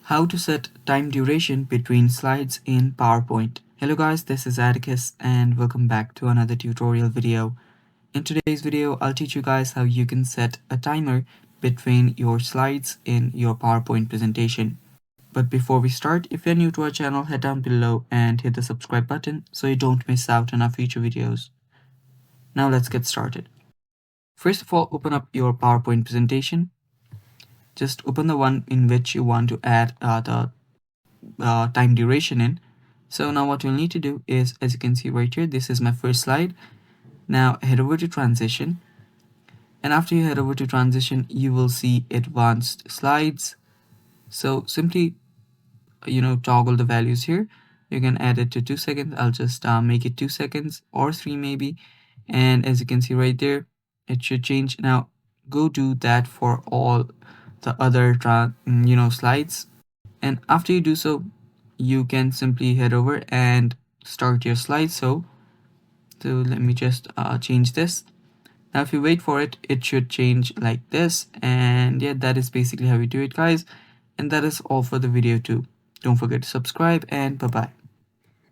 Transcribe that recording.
How to set time duration between slides in PowerPoint. Hello guys, this is Atticus and welcome back to another tutorial video. In today's video, I'll teach you guys how you can set a timer between your slides in your PowerPoint presentation. But before we start, if you're new to our channel, head down below and hit the subscribe button so you don't miss out on our future videos. Now let's get started. First of all, open up your PowerPoint presentation. Just open the one in which you want to add the time duration in. So now what you'll need to do is, as you can see right here, this is my first slide. Now head over to transition, and after you head over to transition, you will see advanced slides. So simply toggle the values here. You can add it to 2 seconds. I'll just make it 2 seconds or 3 maybe, and as you can see right there, it should change. Now go do that for all the other slides, and after you do so, you can simply head over and start your slideshow. So let me just change this. Now if you wait for it, it should change like this, and yeah, that is basically how you do it, guys. And that is all for the video too. Don't forget to subscribe, and bye bye.